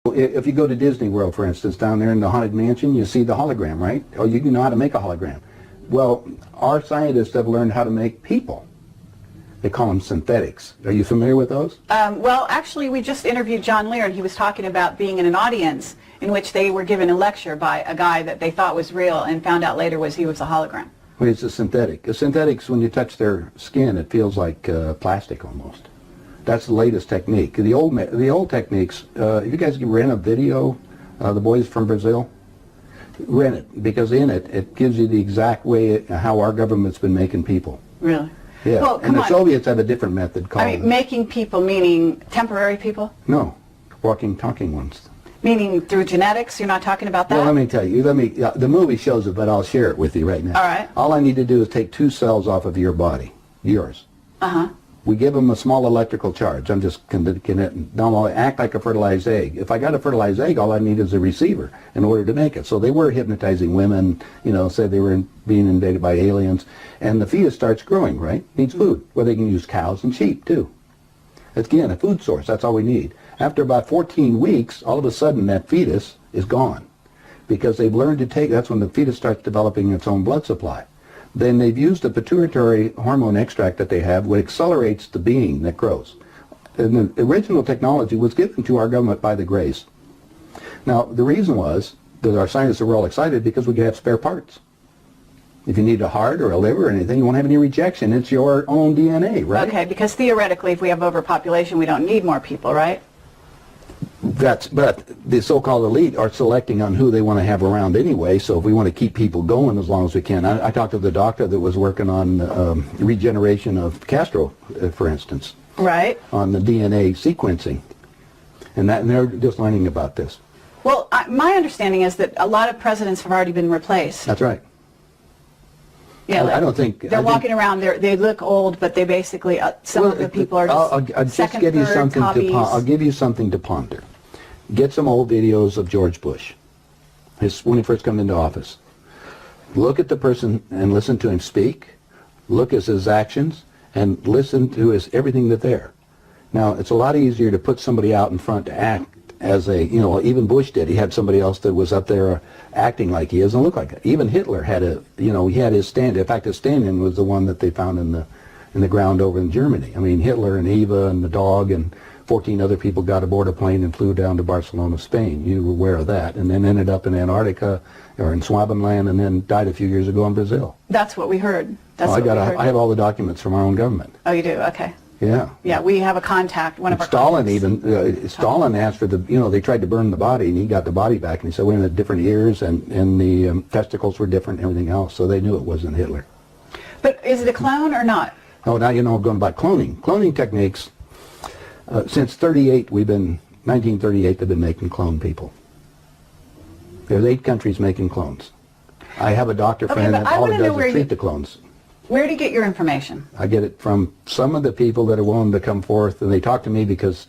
If you go to Disney World, for instance, down there in the Haunted Mansion, you see the hologram, right? Or you know how to make a hologram. Well, our scientists have learned how to make people. They call them synthetics. Are you familiar with those? Well, actually, we just interviewed John Lear, and he was talking about being in an audience in which they were given a lecture by a guy that they thought was real and found out later he was a hologram. Well, it's a synthetic. A synthetics, when you touch their skin, it feels like plastic almost. That's the latest technique. The old techniques, if you guys can rent a video, the boys from Brazil, rent it, because in it, it gives you the exact way how our government's been making people. Really? Yeah, well, and the Soviets have a different method called... I mean, making people meaning temporary people? No, walking, talking ones. Meaning through genetics? You're not talking about that? Well, let me tell you. The movie shows it, but I'll share it with you right now. All right. All I need to do is take 2 cells off of your body, yours. Uh-huh. We give them a small electrical charge. I'm just don't act like a fertilized egg. If I got a fertilized egg, all I need is a receiver in order to make it. So they were hypnotizing women, said they were being invaded by aliens, and the fetus starts growing, right? Needs food. Well, they can use cows and sheep too. Again, a food source. That's all we need. After about 14 weeks, all of a sudden that fetus is gone because they've learned to take. That's when the fetus starts developing its own blood supply. Then they've used a pituitary hormone extract that they have, which accelerates the being that grows. And the original technology was given to our government by the Greys. Now, the reason was that our scientists were all excited because we could have spare parts. If you need a heart or a liver or anything, you won't have any rejection. It's your own DNA, right? Okay, because theoretically, if we have overpopulation, we don't need more people, right? But the so-called elite are selecting on who they want to have around anyway, so if we want to keep people going as long as we can. I talked to the doctor that was working on regeneration of Castro, for instance. Right. On the DNA sequencing. And they're just learning about this. Well, my understanding is that a lot of presidents have already been replaced. That's right. Yeah, I don't think... They're walking around, they look old, but they basically, some of the people are just second, third copies. I'll give you something to ponder. Get some old videos of George Bush, when he first came into office. Look at the person and listen to him speak. Look at his actions and listen to everything that's there. Now, it's a lot easier to put somebody out in front to act as even Bush did. He had somebody else that was up there acting like he is and look like it. Even Hitler had he had his stand. In fact, his stand-in was the one that they found in the ground over in Germany. I mean, Hitler and Eva and the dog and 14 other people got aboard a plane and flew down to Barcelona, Spain. You were aware of that. And then ended up in Antarctica or in Swabenland and then died a few years ago in Brazil. That's what we heard. I have all the documents from our own government. Oh, you do? Okay. Yeah. Yeah, we have a contact, one of our Stalin Stalin asked for they tried to burn the body and he got the body back and he said we had different ears and the testicles were different and everything else, so they knew it wasn't Hitler. But is it a clone or not? Oh, now you know I'm going about cloning. Cloning techniques, since 1938 they've been making clone people. There's 8 countries making clones. I have a doctor friend that all it does is treat the clones. Where do you get your information? I get it from some of the people that are willing to come forth, and they talk to me because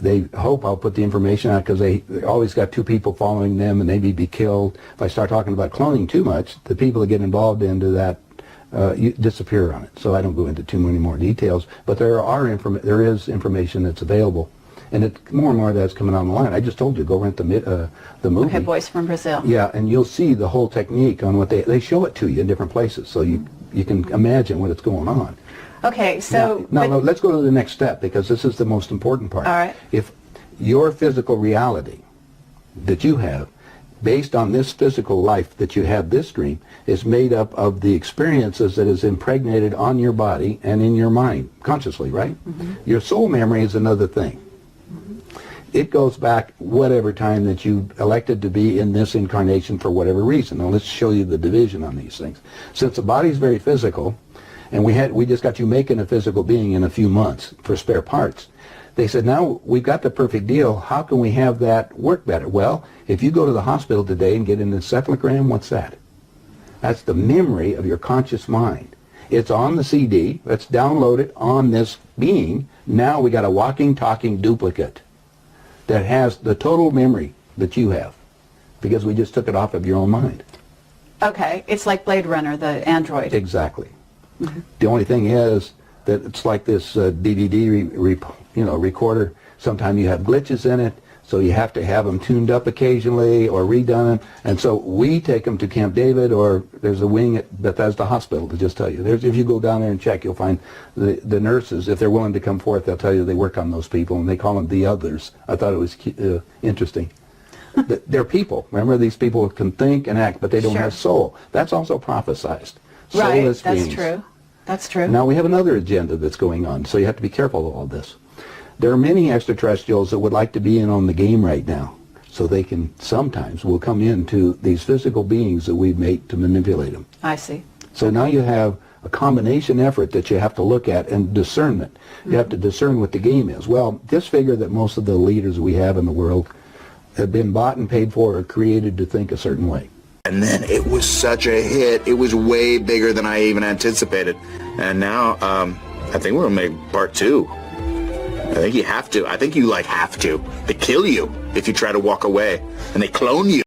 they hope I'll put the information out because they always got 2 people following them and maybe be killed. If I start talking about cloning too much, the people that get involved into that disappear on it. So I don't go into too many more details, but there is information that's available. And more and more of that's coming on the line. I just told you, go rent the movie. Okay, Boys from Brazil. Yeah, and you'll see the whole technique on what they show it to you in different places, so you can imagine what it's going on. Okay, so... Now, let's go to the next step, because this is the most important part. All right. If your physical reality that you have, based on this physical life that you have this dream, is made up of the experiences that is impregnated on your body and in your mind, consciously, right? Mm-hmm. Your soul memory is another thing. It goes back whatever time that you elected to be in this incarnation for whatever reason. Now let's show you the division on these things. Since the body's very physical, and we just got you making a physical being in a few months for spare parts, they said, now we've got the perfect deal. How can we have that work better? Well, if you go to the hospital today and get an encephalogram, what's that? That's the memory of your conscious mind. It's on the CD. Let's download it on this being. Now we got a walking, talking duplicate that has the total memory that you have, because we just took it off of your own mind. Okay, it's like Blade Runner, the android. Exactly. Mm-hmm. The only thing is that it's like this DVD recorder. Sometimes you have glitches in it. So you have to have them tuned up occasionally or redone. And so we take them to Camp David, or there's a wing at Bethesda Hospital to just tell you. If you go down there and check, you'll find the nurses, if they're willing to come forth, they'll tell you they work on those people, and they call them the others. I thought it was interesting. They're people. Remember, these people can think and act, but they don't have soul. That's also prophesized. Right, Soulless that's beings. true. That's true. Now we have another agenda that's going on, so you have to be careful of all this. There are many extraterrestrials that would like to be in on the game right now, so they can sometimes will come into these physical beings that we've made to manipulate them. I see. So now you have a combination effort that you have to look at, and discernment. You have to discern what the game is. Well, just figure that most of the leaders we have in the world have been bought and paid for or created to think a certain way. And then it was such a hit. It was way bigger than I even anticipated. And now, I think we're going to make part 2. I think you have to. I think you, have to. They kill you if you try to walk away. And they clone you.